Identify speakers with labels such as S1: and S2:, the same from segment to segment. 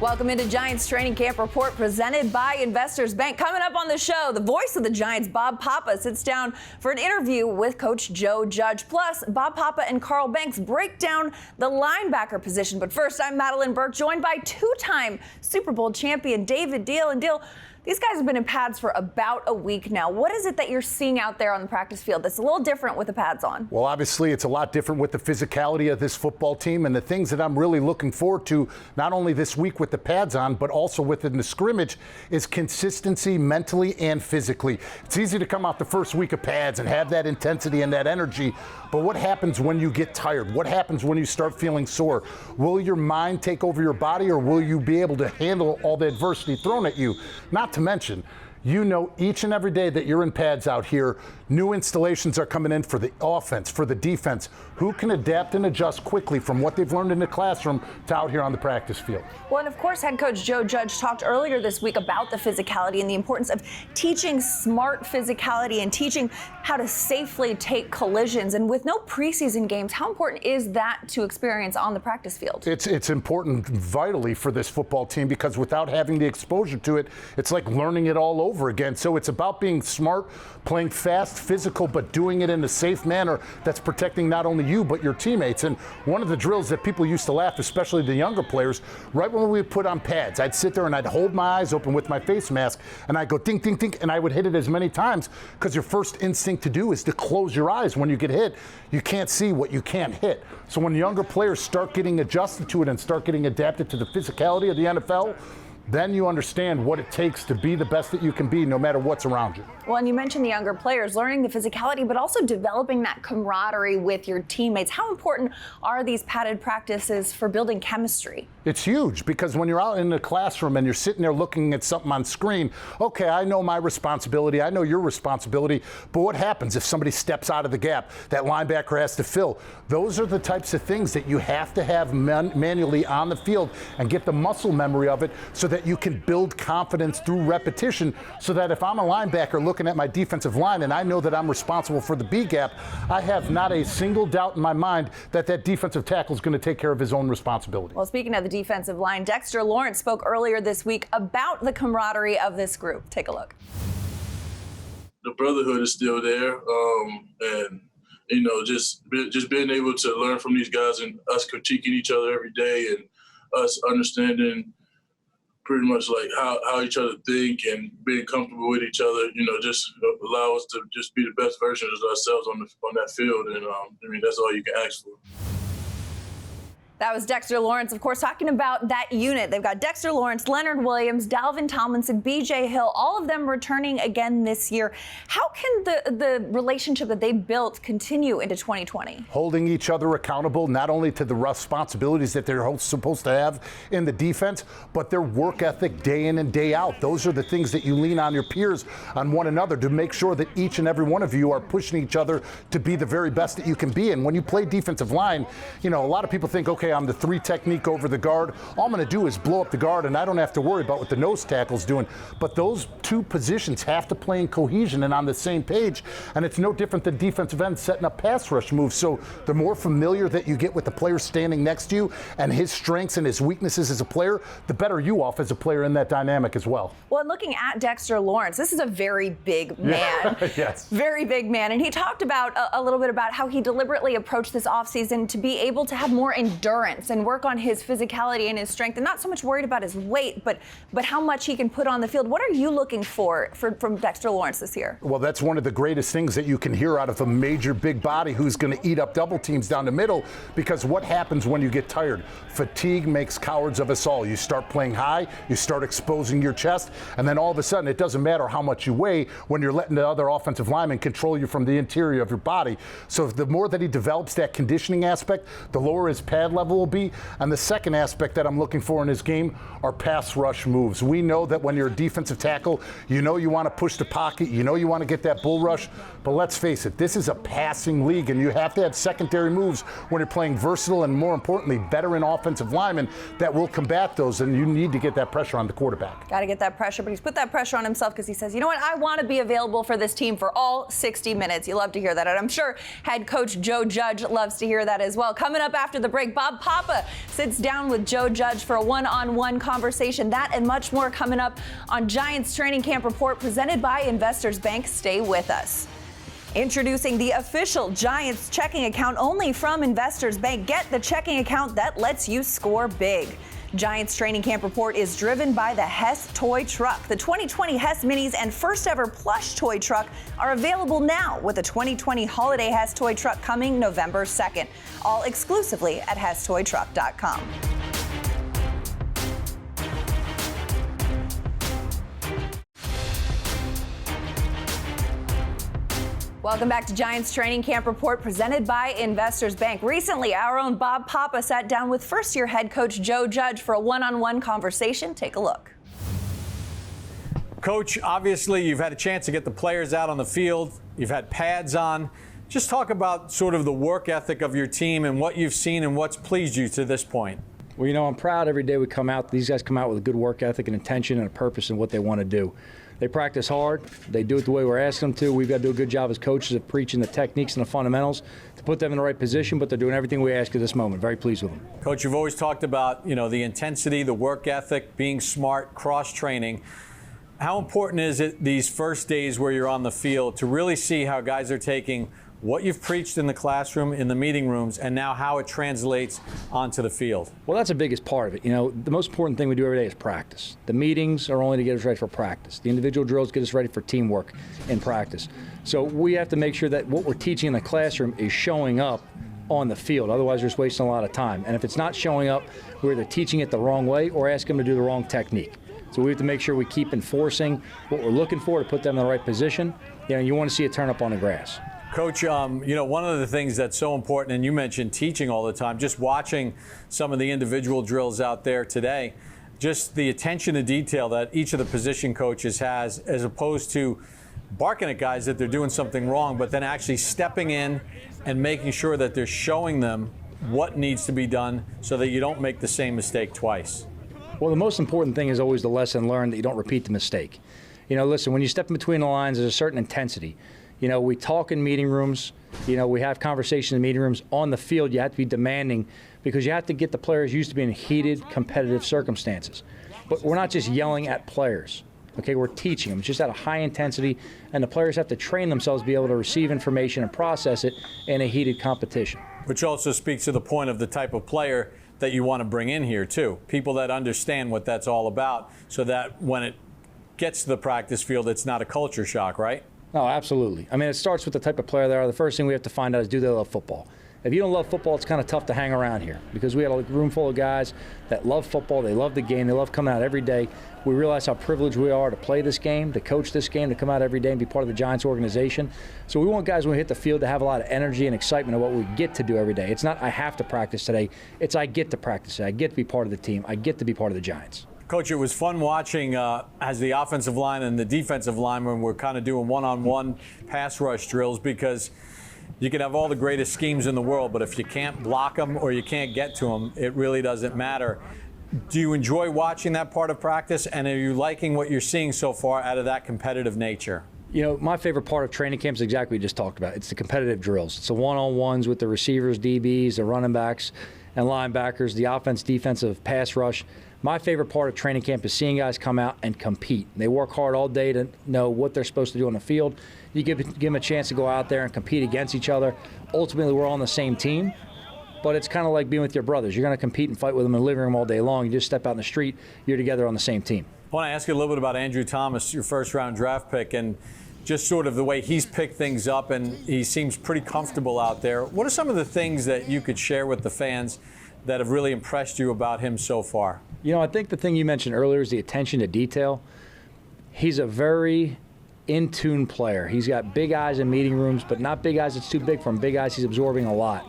S1: Welcome into Giants Training Camp Report presented by Investors Bank. Coming up on the show, the voice of the Giants, Bob Papa, sits down for an interview with Coach Joe Judge. Plus, Bob Papa and Carl Banks break down the linebacker position. But first, I'm Madelyn Burke, joined by two-time Super Bowl champion David Diehl. And Diehl, these guys have been in pads for about a week now. What is it that you're seeing out there on the practice field that's a little different with the pads on?
S2: Well, obviously, it's a lot different with the physicality of this football team, and the things that I'm really looking forward to, not only this week with the pads on, but also within the scrimmage, is consistency mentally and physically. It's easy to come off the first week of pads and have that intensity and that energy, but what happens when you get tired? What happens when you start feeling sore? Will your mind take over your body, or will you be able to handle all the adversity thrown at you? Not to mention, you know each and every day that you're in pads out here, new installations are coming in for the offense, for the defense. Who can adapt and adjust quickly from what they've learned in the classroom to out here on the practice field?
S1: Well, and of course, head coach Joe Judge talked earlier this week about the physicality and the importance of teaching smart physicality and teaching how to safely take collisions. And with no preseason games, how important is that to experience on the practice field?
S2: It's important vitally for this football team, because without having the exposure to it, it's like learning it all over again. So it's about being smart, playing fast, physical, but doing it in a safe manner that's protecting not only you but your teammates. And one of the drills that people used to laugh, especially the younger players, right when we would put on pads, I'd sit there and I'd hold my eyes open with my face mask and I'd go ding, ding, ding, and I would hit it as many times, because your first instinct to do is to close your eyes when you get hit. You can't see what you can't hit. So when younger players start getting adjusted to it and start getting adapted to the physicality of the NFL, then you understand what it takes to be the best that you can be, no matter what's around you.
S1: Well, and you mentioned the younger players learning the physicality, but also developing that camaraderie with your teammates. How important are these padded practices for building chemistry?
S2: It's huge, because when you're out in the classroom and you're sitting there looking at something on screen, okay, I know my responsibility, I know your responsibility, but what happens if somebody steps out of the gap that linebacker has to fill? Those are the types of things that you have to have manually on the field and get the muscle memory of it, so that you can build confidence through repetition, so that if I'm a linebacker looking at my defensive line and I know that I'm responsible for the B gap, I have not a single doubt in my mind that that defensive tackle is going to take care of his own responsibility.
S1: Well, speaking of the defensive line, Dexter Lawrence spoke earlier this week about the camaraderie of this group. Take a look.
S3: The brotherhood is still there, and you know, just being able to learn from these guys and us critiquing each other every day, and us understanding pretty much like how each other think and being comfortable with each other, you know, just allow us to just be the best versions of ourselves on that field. And I mean, that's all you can ask for.
S1: That was Dexter Lawrence, of course, talking about that unit. They've got Dexter Lawrence, Leonard Williams, Dalvin Tomlinson, B.J. Hill, all of them returning again this year. How can the relationship that they built continue into 2020?
S2: Holding each other accountable, not only to the responsibilities that they're supposed to have in the defense, but their work ethic day in and day out. Those are the things that you lean on your peers, on one another, to make sure that each and every one of you are pushing each other to be the very best that you can be. And when you play defensive line, you know, a lot of people think, okay, I'm the three technique over the guard. All I'm going to do is blow up the guard, and I don't have to worry about what the nose tackle's doing. But those two positions have to play in cohesion and on the same page. And it's no different than defensive ends setting up pass rush moves. So the more familiar that you get with the player standing next to you and his strengths and his weaknesses as a player, the better you off as a player in that dynamic as well.
S1: Well, looking at Dexter Lawrence, this is a very big man.
S2: Yes.
S1: Very big man. And he talked about a little bit about how he deliberately approached this offseason to be able to have more endurance and work on his physicality and his strength, and not so much worried about his weight, but how much he can put on the field. What are you looking for from Dexter Lawrence this year?
S2: Well, that's one of the greatest things that you can hear out of a major big body who's going to eat up double teams down the middle, because what happens when you get tired? Fatigue makes cowards of us all. You start playing high, you start exposing your chest, and then all of a sudden it doesn't matter how much you weigh when you're letting the other offensive lineman control you from the interior of your body. So the more that he develops that conditioning aspect, the lower his pad level will be. And the second aspect that I'm looking for in his game are pass rush moves. We know that when you're a defensive tackle, you know you want to push the pocket, you know you want to get that bull rush, but let's face it, this is a passing league, and you have to have secondary moves when you're playing versatile and, more importantly, veteran offensive linemen that will combat those, and you need to get that pressure on the quarterback.
S1: Got to get that pressure, but he's put that pressure on himself because he says, you know what, I want to be available for this team for all 60 minutes. You love to hear that, and I'm sure head coach Joe Judge loves to hear that as well. Coming up after the break, Bob Bob Papa sits down with Joe Judge for a one-on-one conversation. That and much more coming up on Giants Training Camp Report presented by Investors Bank. Stay with us. Introducing the official Giants checking account only from Investors Bank. Get the checking account that lets you score big. Giants Training Camp Report is driven by the Hess toy truck. The 2020 Hess Minis and first ever plush toy truck are available now, with the 2020 Holiday Hess toy truck coming November 2nd. All exclusively at HessToyTruck.com. Welcome back to Giants Training Camp Report presented by Investors Bank. Recently, our own Bob Papa sat down with first-year head coach Joe Judge for a one-on-one conversation. Take a look.
S4: Coach, obviously you've had a chance to get the players out on the field. You've had pads on. Just talk about sort of the work ethic of your team and what you've seen and what's pleased you to this point.
S5: Well, you know, I'm proud every day we come out. These guys come out with a good work ethic and intention and a purpose in what they want to do. They practice hard. They do it the way we're asking them to. We've got to do a good job as coaches of preaching the techniques and the fundamentals to put them in the right position, but they're doing everything we ask at this moment. Very pleased with them.
S4: Coach, you've always talked about, the intensity, the work ethic, being smart, cross-training. How important is it these first days where you're on the field to really see how guys are taking what you've preached in the classroom, in the meeting rooms, and now how it translates onto the field? Well,
S5: that's the biggest part of it. The most important thing we do every day is practice. The meetings are only to get us ready for practice. The individual drills get us ready for teamwork in practice. So we have to make sure that what we're teaching in the classroom is showing up on the field. Otherwise, we're just wasting a lot of time. And if it's not showing up, we're either teaching it the wrong way or asking them to do the wrong technique. So we have to make sure we keep enforcing what we're looking for to put them in the right position. You want to see it turn up on the grass.
S4: Coach, one of the things that's so important, and you mentioned teaching all the time, just watching some of the individual drills out there today, just the attention to detail that each of the position coaches has, as opposed to barking at guys that they're doing something wrong, but then actually stepping in and making sure that they're showing them what needs to be done so that you don't make the same mistake twice.
S5: Well, the most important thing is always the lesson learned, that you don't repeat the mistake. Listen, when you step in between the lines, there's a certain intensity. We talk in meeting rooms. We have conversations in meeting rooms. On the field, you have to be demanding because you have to get the players used to being in heated, competitive circumstances. But we're not just yelling at players. Okay, we're teaching them just at a high intensity, and the players have to train themselves to be able to receive information and process it in a heated competition.
S4: Which also speaks to the point of the type of player that you want to bring in here, too. People that understand what that's all about so that when it gets to the practice field, it's not a culture shock, right?
S5: No, absolutely. It starts with the type of player they are. The first thing we have to find out is, do they love football? If you don't love football, it's kind of tough to hang around here because we have a room full of guys that love football. They love the game. They love coming out every day. We realize how privileged we are to play this game, to coach this game, to come out every day and be part of the Giants organization. So we want guys when we hit the field to have a lot of energy and excitement of what we get to do every day. It's not I have to practice today. It's I get to practice today. I get to be part of the team. I get to be part of the Giants.
S4: Coach, it was fun watching as the offensive line and the defensive line when we're kind of doing one-on-one pass rush drills, because you can have all the greatest schemes in the world, but if you can't block them or you can't get to them, it really doesn't matter. Do you enjoy watching that part of practice, and are you liking what you're seeing so far out of that competitive nature?
S5: My favorite part of training camp is exactly what we just talked about. It's the competitive drills. It's the one-on-ones with the receivers, DBs, the running backs, and linebackers, the offense, defensive, pass rush. My favorite part of training camp is seeing guys come out and compete. They work hard all day to know what they're supposed to do on the field. You give them a chance to go out there and compete against each other. Ultimately, we're all on the same team, but it's kind of like being with your brothers. You're going to compete and fight with them in the living room all day long. You just step out in the street, you're together on the same team.
S4: I want to ask you a little bit about Andrew Thomas, your first-round draft pick, and just sort of the way he's picked things up, and he seems pretty comfortable out there. What are some of the things that you could share with the fans that have really impressed you about him so far?
S5: I think the thing you mentioned earlier is the attention to detail. He's a very in-tune player. He's got big eyes in meeting rooms, but not big eyes that's too big for him. Big eyes, he's absorbing a lot.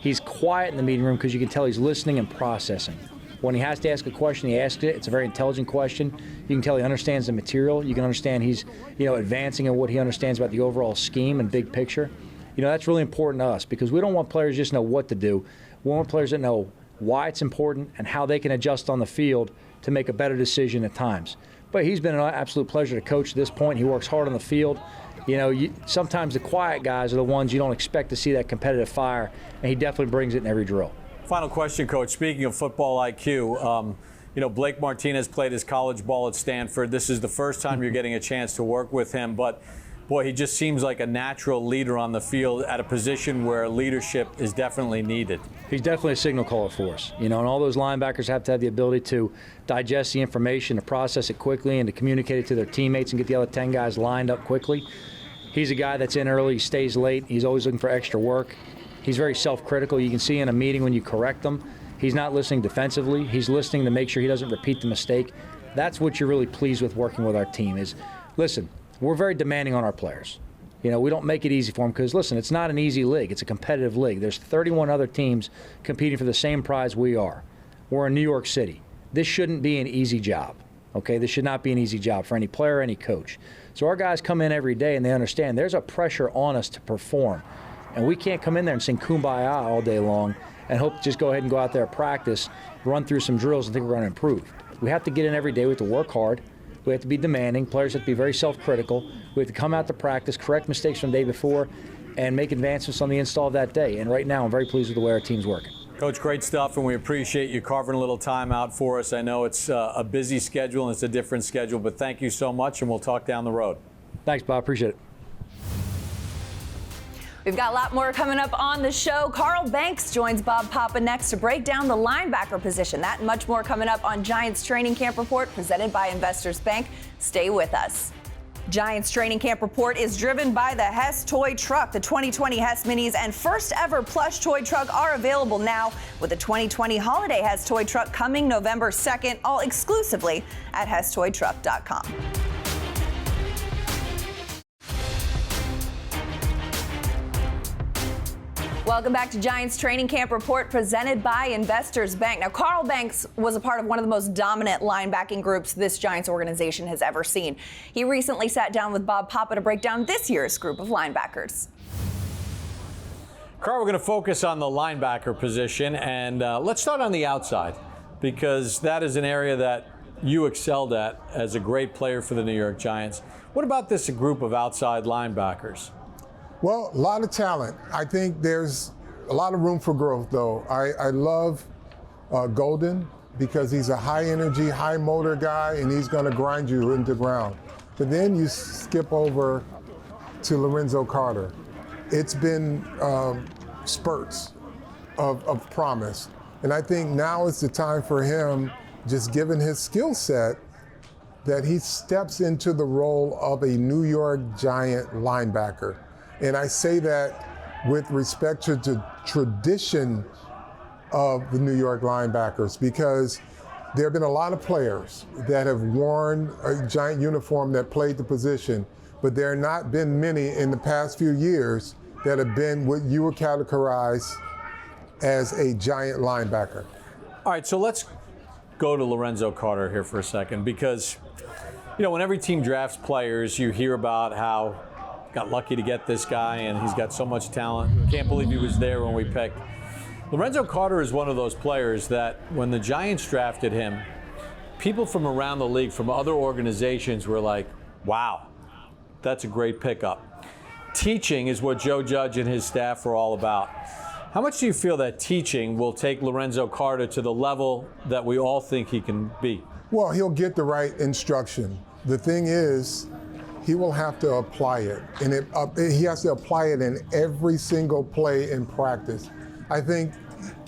S5: He's quiet in the meeting room because you can tell he's listening and processing. When he has to ask a question, he asks it. It's a very intelligent question. You can tell he understands the material. You can understand he's, advancing in what he understands about the overall scheme and big picture. That's really important to us because we don't want players just know what to do. We want players that know why it's important and how they can adjust on the field to make a better decision at times. But he's been an absolute pleasure to coach at this point. He works hard on the field. Sometimes the quiet guys are the ones you don't expect to see that competitive fire, and he definitely brings it in every drill.
S4: Final question, Coach. Speaking of football IQ, Blake Martinez played his college ball at Stanford. This is the first time you're getting a chance to work with him, but boy, he just seems like a natural leader on the field at a position where leadership is definitely needed.
S5: He's definitely a signal caller for us. And all those linebackers have to have the ability to digest the information, to process it quickly, and to communicate it to their teammates and get the other 10 guys lined up quickly. He's a guy that's in early, he stays late. He's always looking for extra work. He's very self-critical. You can see in a meeting when you correct him, he's not listening defensively. He's listening to make sure he doesn't repeat the mistake. That's what you're really pleased with working with our team is, listen, we're very demanding on our players. We don't make it easy for them because, listen, it's not an easy league. It's a competitive league. There's 31 other teams competing for the same prize we are. We're in New York City. This shouldn't be an easy job, okay? This should not be an easy job for any player or any coach. So our guys come in every day and they understand there's a pressure on us to perform. And we can't come in there and sing Kumbaya all day long and hope to just go ahead and go out there, practice, run through some drills and think we're going to improve. We have to get in every day. We have to work hard. We have to be demanding. Players have to be very self-critical. We have to come out to practice, correct mistakes from the day before, and make advancements on the install of that day. And right now, I'm very pleased with the way our team's working.
S4: Coach, great stuff, and we appreciate you carving a little time out for us. I know it's a busy schedule and it's a different schedule, but thank you so much, and we'll talk down the road.
S5: Thanks, Bob. Appreciate it.
S1: We've got a lot more coming up on the show. Carl Banks joins Bob Papa next to break down the linebacker position. That and much more coming up on Giants Training Camp Report presented by Investors Bank. Stay with us. Giants Training Camp Report is driven by the Hess toy truck. The 2020 Hess Minis and first ever plush toy truck are available now with the 2020 Holiday Hess toy truck coming November 2nd, all exclusively at HessToyTruck.com. Welcome back to Giants Training Camp Report presented by Investors Bank. Now, Carl Banks was a part of one of the most dominant linebacking groups this Giants organization has ever seen. He recently sat down with Bob Papa to break down this year's group of linebackers.
S4: Carl, we're going to focus on the linebacker position, and let's start on the outside because that is an area that you excelled at as a great player for the New York Giants. What about this group of outside linebackers?
S6: Well, a lot of talent. I think there's a lot of room for growth, though. I love Golden because he's a high energy, high motor guy, and he's going to grind you into the ground. But then you skip over to Lorenzo Carter. It's been spurts of promise. And I think now is the time for him, just given his skill set, that he steps into the role of a New York Giant linebacker. And I say that with respect to the tradition of the New York linebackers, because there have been a lot of players that have worn a Giant uniform that played the position, but there have not been many in the past few years that have been what you would categorize as a Giant linebacker.
S4: All right, so let's go to Lorenzo Carter here for a second, because when every team drafts players, you hear about how got lucky to get this guy, and he's got so much talent. Can't believe he was there when we picked. Lorenzo Carter is one of those players that when the Giants drafted him, people from around the league, from other organizations were like, wow, that's a great pickup. Teaching is what Joe Judge and his staff are all about. How much do you feel that teaching will take Lorenzo Carter to the level that we all think he can be?
S6: Well, he'll get the right instruction. The thing is, he will have to apply it, and he has to apply it in every single play in practice. I think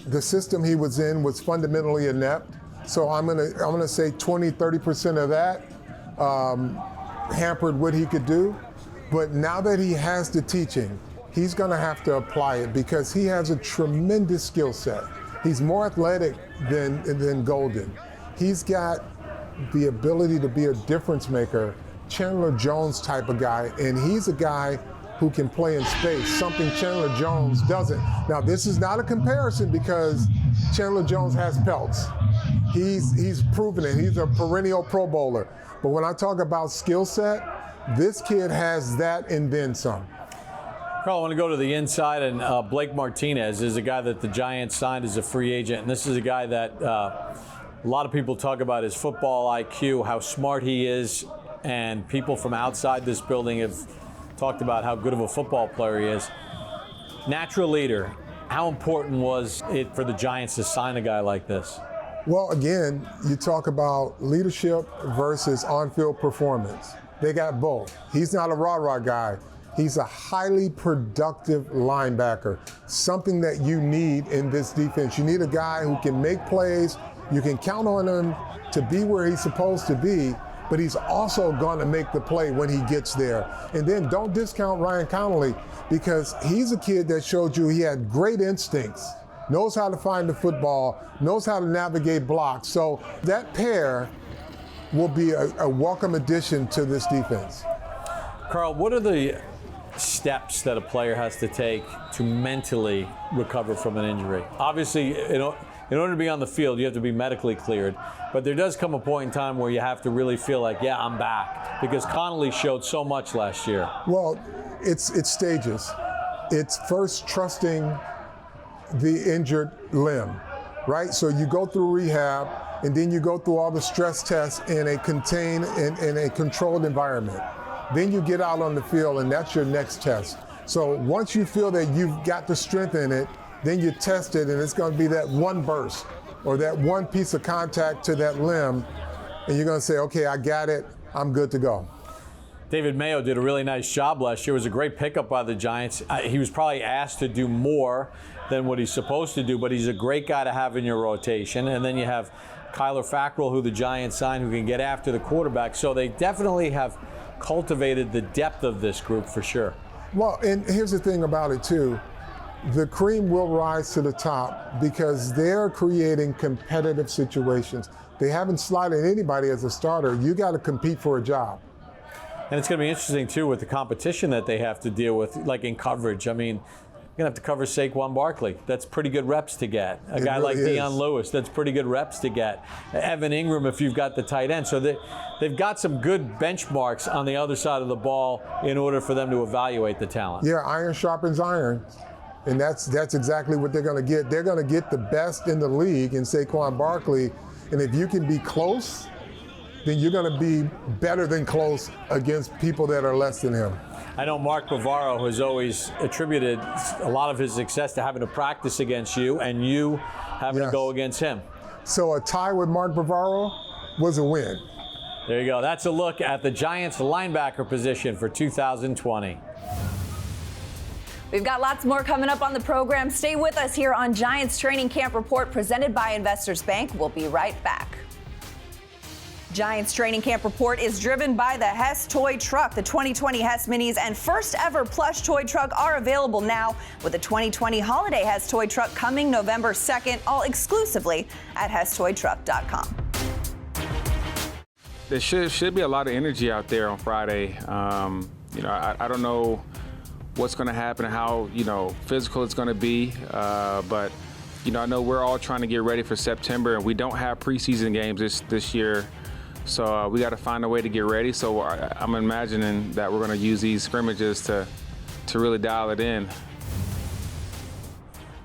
S6: the system he was in was fundamentally inept, so I'm gonna say 20-30% of that hampered what he could do. But now that he has the teaching, he's gonna have to apply it because he has a tremendous skill set. He's more athletic than Golden. He's got the ability to be a difference maker, Chandler Jones type of guy, and he's a guy who can play in space, something Chandler Jones doesn't. Now, this is not a comparison because Chandler Jones has pelts. He's proven it. He's a perennial Pro Bowler. But when I talk about skill set, this kid has that and then some.
S4: Carl, I want to go to the inside, and Blake Martinez is a guy that the Giants signed as a free agent, and this is a guy that a lot of people talk about his football IQ, how smart he is, and people from outside this building have talked about how good of a football player he is. Natural leader. How important was it for the Giants to sign a guy like this?
S6: Well, again, you talk about leadership versus on-field performance. They got both. He's not a rah-rah guy. He's a highly productive linebacker, something that you need in this defense. You need a guy who can make plays. You can count on him to be where he's supposed to be, but he's also going to make the play when he gets there. And then don't discount Ryan Connolly, because he's a kid that showed you he had great instincts, knows how to find the football, knows how to navigate blocks. So that pair will be a welcome addition to this defense.
S4: Carl, what are the steps that a player has to take to mentally recover from an injury? Obviously, in order to be on the field, you have to be medically cleared. But there does come a point in time where you have to really feel like, yeah, I'm back. Because Connolly showed so much last year.
S6: Well, it's stages. It's first trusting the injured limb, right? So you go through rehab, and then you go through all the stress tests in a in a controlled environment. Then you get out on the field, and that's your next test. So once you feel that you've got the strength in it, then you test it, and it's going to be that one burst or that one piece of contact to that limb, and you're going to say, okay, I got it, I'm good to go.
S4: David Mayo did a really nice job last year. It was a great pickup by the Giants. He was probably asked to do more than what he's supposed to do, but he's a great guy to have in your rotation. And then you have Kyler Fackrell, who the Giants signed, who can get after the quarterback. So they definitely have cultivated the depth of this group for sure.
S6: Well, and here's the thing about it too. The cream will rise to the top because they're creating competitive situations. They haven't slotted anybody as a starter. You got to compete for a job.
S4: And it's going to be interesting too with the competition that they have to deal with, like in coverage. I mean, you're going to have to cover Saquon Barkley. That's pretty good reps to get. A guy like Deion Lewis, that's pretty good reps to get. Evan Ingram, if you've got the tight end. So they've got some good benchmarks on the other side of the ball in order for them to evaluate the talent.
S6: Yeah, iron sharpens iron. And that's exactly what they're going to get. They're going to get the best in the league in Saquon Barkley. And if you can be close, then you're going to be better than close against people that are less than him.
S4: I know Mark Bavaro has always attributed a lot of his success to having to practice against you and you having to go against him.
S6: So a tie with Mark Bavaro was a win.
S4: There you go. That's a look at the Giants linebacker position for 2020.
S1: We've got lots more coming up on the program. Stay with us here on Giants Training Camp Report presented by Investors Bank. We'll be right back. Giants Training Camp Report is driven by the Hess Toy Truck. The 2020 Hess Minis and first ever plush toy truck are available now with the 2020 Holiday Hess Toy Truck coming November 2nd, all exclusively at HessToyTruck.com.
S7: There should be a lot of energy out there on Friday. I don't know what's going to happen, how physical it's going to be, but I know we're all trying to get ready for September, and we don't have preseason games this year. So we got to find a way to get ready. So I'm imagining that we're going to use these scrimmages to really dial it in.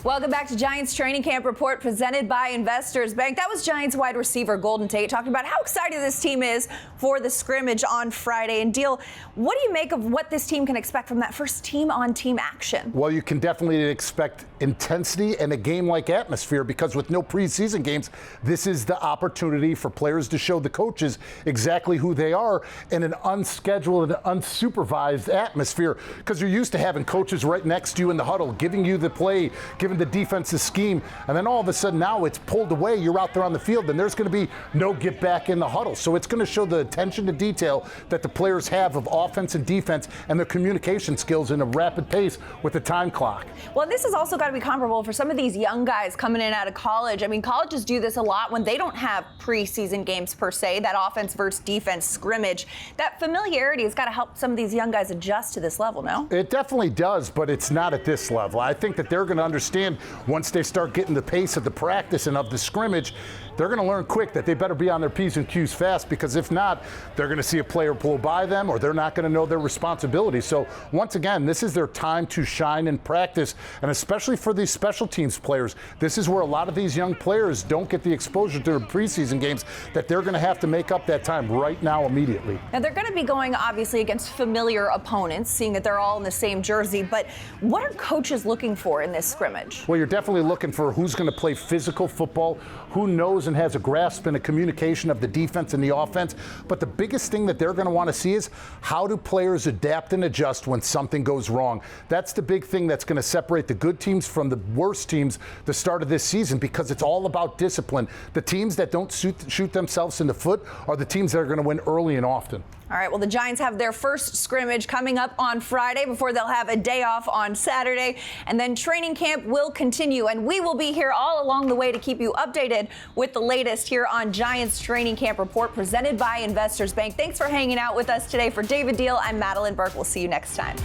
S1: Welcome back to Giants Training Camp Report presented by Investors Bank. That was Giants wide receiver Golden Tate talking about how excited this team is for the scrimmage on Friday. And Diehl, what do you make of what this team can expect from that first team-on-team action?
S2: Well, you can definitely expect intensity and a game-like atmosphere because with no preseason games, this is the opportunity for players to show the coaches exactly who they are in an unscheduled and unsupervised atmosphere because you're used to having coaches right next to you in the huddle, giving you the play, giving the defensive scheme, and then all of a sudden now it's pulled away. You're out there on the field, and there's going to be no get back in the huddle. So it's going to show the attention to detail that the players have of offense and defense and their communication skills in a rapid pace with the time clock.
S1: Well, this has also got to be comparable for some of these young guys coming in out of college. I mean, colleges do this a lot when they don't have preseason games per se, that offense versus defense scrimmage. That familiarity has got to help some of these young guys adjust to this level, no?
S2: It definitely does, but it's not at this level. I think that they're going to understand once they start getting the pace of the practice and of the scrimmage, they're going to learn quick that they better be on their P's and Q's fast because if not, they're going to see a player pull by them or they're not going to know their responsibility. So once again, this is their time to shine in practice, and especially for these special teams players, this is where a lot of these young players don't get the exposure to their preseason games that they're going to have to make up that time right now immediately.
S1: Now, they're going to be going obviously against familiar opponents, seeing that they're all in the same jersey, but what are coaches looking for in this scrimmage? scrimmage?
S2: Well, you're definitely looking for who's going to play physical football, who knows and has a grasp and a communication of the defense and the offense. But the biggest thing that they're going to want to see is how do players adapt and adjust when something goes wrong. That's the big thing that's going to separate the good teams from the worst teams the start of this season, because it's all about discipline. The teams that don't shoot themselves in the foot are the teams that are going to win early and often.
S1: All right, well, the Giants have their first scrimmage coming up on Friday before they'll have a day off on Saturday. And then training camp will continue. And we will be here all along the way to keep you updated with the latest here on Giants Training Camp Report presented by Investors Bank. Thanks for hanging out with us today. For David Diehl, I'm Madelyn Burke. We'll see you next time.